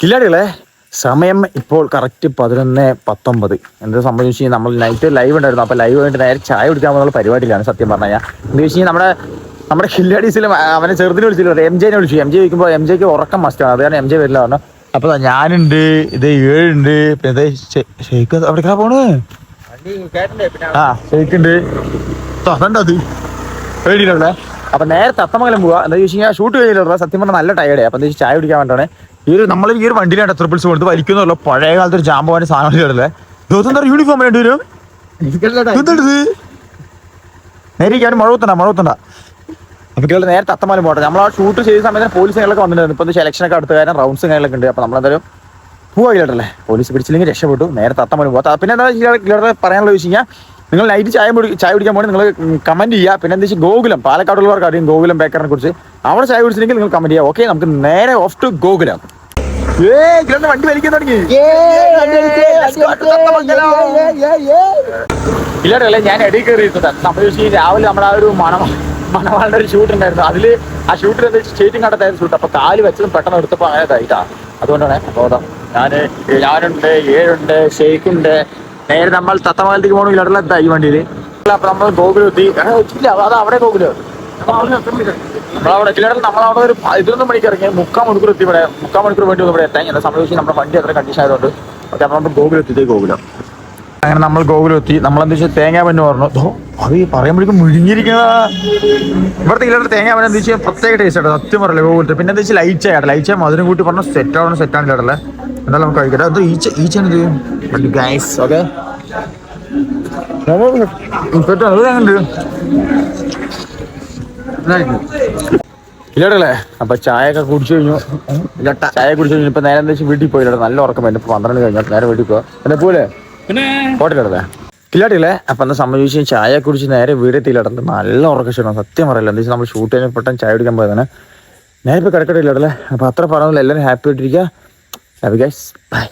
കില്ലാടികളെ സമയം ഇപ്പോൾ കറക്റ്റ് 11:19. എന്താ സംബന്ധിച്ച് നമ്മൾ നൈറ്റ് ലൈവ് ഉണ്ടായിരുന്നു. അപ്പോൾ ലൈവ് വേണ്ടി നേരെ ചായ കുടിക്കാൻ പോകുന്ന പരിപാടിയിലാണ് സത്യം പറഞ്ഞു കഴിഞ്ഞാൽ. എന്താ വെച്ച് കഴിഞ്ഞാൽ നമ്മുടെ കില്ലാടീസിലും അവനെ ചെറുതിനെ വിളിച്ചില്ല, MJ വിളിച്ചു. MJ ചോദിക്കുമ്പോൾ MJക്ക് ഉറക്കം മസ്റ്റാണ്, അത് കാരണം MJ വരില്ല പറഞ്ഞു. അപ്പോൾ ഞാനുണ്ട്, ഇത് 7 ഉണ്ട്, പിന്നെ ഷെയ്ക്ക് അവിടെ പോണ്. ആ ഷെയ്ക്കുണ്ട്, അതണ്ട അത് പേടിയില്ലേ. അപ്പൊ നേരെ തത്തമംഗലം പോവാ. എന്താ ചോദിച്ചു കഴിഞ്ഞാൽ ഷൂട്ട് കഴിഞ്ഞില്ല, സത്യം പറഞ്ഞാൽ നല്ല ടയർഡേ. അപ്പൊ എന്താ വെച്ചാൽ ചായ കുടിക്കാൻ വേണ്ടിയാണ് നമ്മൾ ഈ ഒരു വണ്ടിയിലാണ് ട്രിപ്പിൾസ് കൊടുത്ത് വലിക്കുന്നല്ലോ. പഴയ കാലത്ത് ഒരു ജാമ്പവാന് സാധനം കേട്ടല്ലേ. എന്താ യൂണിഫോം വേണ്ടി വരും. നേരെ മഴവത്തണ്ട. അപ്പൊ നേരെ തത്തമംഗലം പോട്ടെ. നമ്മൾ ആ ഷൂട്ട് ചെയ്ത സമയത്ത് പോലീസുകളൊക്കെ വന്നിട്ടുണ്ടായിരുന്നു. ഇപ്പൊ സെലക്ഷനൊക്കെ അടുത്ത കാര്യം റൗണ്ട്സ് കാര്യങ്ങളൊക്കെ ഉണ്ട്. അപ്പൊ നമ്മളെന്തായാലും പോവാ കേട്ടല്ലേ. പോലീസ് പിടിച്ചില്ലെങ്കിൽ രക്ഷപ്പെട്ടു. നേരെ തത്തമംഗലം പോകാം. പിന്നെ എന്താ പറയാനുള്ള വെച്ച് കഴിഞ്ഞാൽ, നിങ്ങൾ നൈറ്റ് ചായ കുടിക്കാൻ പോകണമെങ്കിൽ നിങ്ങൾ കമന്റ് ചെയ്യുക. പിന്നെ എന്താ വെച്ചാൽ ഗോകുലം, പാലക്കാടുള്ളവർക്ക് അറിയും ഗോകുലം ബേക്കറിനെ കുറിച്ച്. അവിടെ ചായ കുടിച്ചില്ലെങ്കിൽ നിങ്ങൾ കമന്റ് ചെയ്യുക. ഓക്കെ, നമുക്ക് നേരെ ഓഫ് ടു ഗോകുലം. വണ്ടി വലിക്കാൻ തുടങ്ങി. ഇല്ലാടല്ലേ, ഞാൻ ഇടയിൽ കയറിയിരുന്നത് സംബന്ധിച്ച് രാവിലെ നമ്മുടെ ആ ഒരു മണവാളുടെ ഒരു ഷൂട്ട് ഉണ്ടായിരുന്നു. അതില് ആ ഷൂട്ടിൽ എന്താ സ്റ്റേറ്റിംഗ് കണ്ടത്തായിരുന്നു ഷൂട്ട്. അപ്പൊ കാല് വെച്ചതും പെട്ടെന്ന് എടുത്തപ്പോ അങ്ങനെ ഇതായിട്ടാ. അതുകൊണ്ടാണ് ബോധം. ഞാനുണ്ട്, 7 ഉണ്ട്, ഷെയ്ക്കുണ്ട്. നേരെ നമ്മൾ തത്തമംഗലത്തേക്ക് പോകണമെങ്കിൽ ഈ വണ്ടിയില്. അപ്പൊ നമ്മൾ ഗോകുലം എത്തി. അത് അവിടെ ഗോകുലം നമ്മളവിടെ ചിലടത്ത് നമ്മളവിടെ ഒരു 11 മണിക്ക് ഇറങ്ങി 3/4 മണിക്കൂർ എത്തി. ഇവിടെ 3/4 മണിക്കൂർ വേണ്ടി ഇവിടെ എത്താൻ. എന്താ സംബന്ധിച്ച് നമ്മുടെ വണ്ടി അത്ര കണ്ടീഷൻ ആയതുകൊണ്ട്. ഓക്കെ, അപ്പൊ നമ്മൾ ഗോകുലം എത്തി. ഗോകുലം അങ്ങനെ നമ്മൾ ഗോകുലം എത്തി. നമ്മളെന്താ വെച്ചാൽ തേങ്ങാ പഞ്ഞു പറഞ്ഞു. അത് പറയുമ്പോഴേക്കും മുഴുങ്ങിയിരിക്കുന്ന ഇവിടുത്തെ ഇല്ലാത്ത തേങ്ങാ പഞ്ഞ എന്താ വെച്ചാൽ പ്രത്യേക ടേസ്റ്റ് ആയിട്ട് സത്യം പറയല്ലേ ഗോകുലത്തെ. പിന്നെ എന്താ വെച്ചാൽ ലൈറ്റ് മധുരം കൂട്ടി പറഞ്ഞാൽ സെറ്റാണ് കേട്ടല്ലേ. എന്തായാലും നമുക്ക് കഴിക്കട്ടെ. അത് ഈച്ചയാണ് ഗൈസ്. ഓക്കെ, ഇല്ലടല്ലേ. അപ്പൊ ചായ കുടിച്ചു കഴിഞ്ഞു. ഇപ്പൊ നേരെ എന്താ വെച്ചാൽ വീട്ടിൽ പോയില്ല. നല്ല ഉറക്കം വരുന്നു. ഇപ്പൊ 12 കഴിഞ്ഞാൽ നേരെ വീട്ടിൽ പോവാ. എന്നെ പോലെ ഹോട്ടലിടല്ലേ കില്ലാടില്ലേ. അപ്പൊ എന്താ സംബന്ധിച്ച് ചായ കുടിച്ച് നേരെ വീടെത്തിയില്ലടന്ന് നല്ല ഉറക്കം ക്ഷീണം സത്യം പറയില്ല. എന്താ വെച്ചാൽ നമ്മൾ ഷൂട്ട് കഴിഞ്ഞാൽ പെട്ടെന്ന് ചായ കുടിക്കാൻ പോയതാണ്. നേരെ ഇപ്പൊ കിടക്കട്ടില്ലടല്ലേ. അപ്പൊ അത്ര പറഞ്ഞില്ല. എല്ലാവരും ഹാപ്പി ആയിട്ടിരിക്കുക. ബൈ.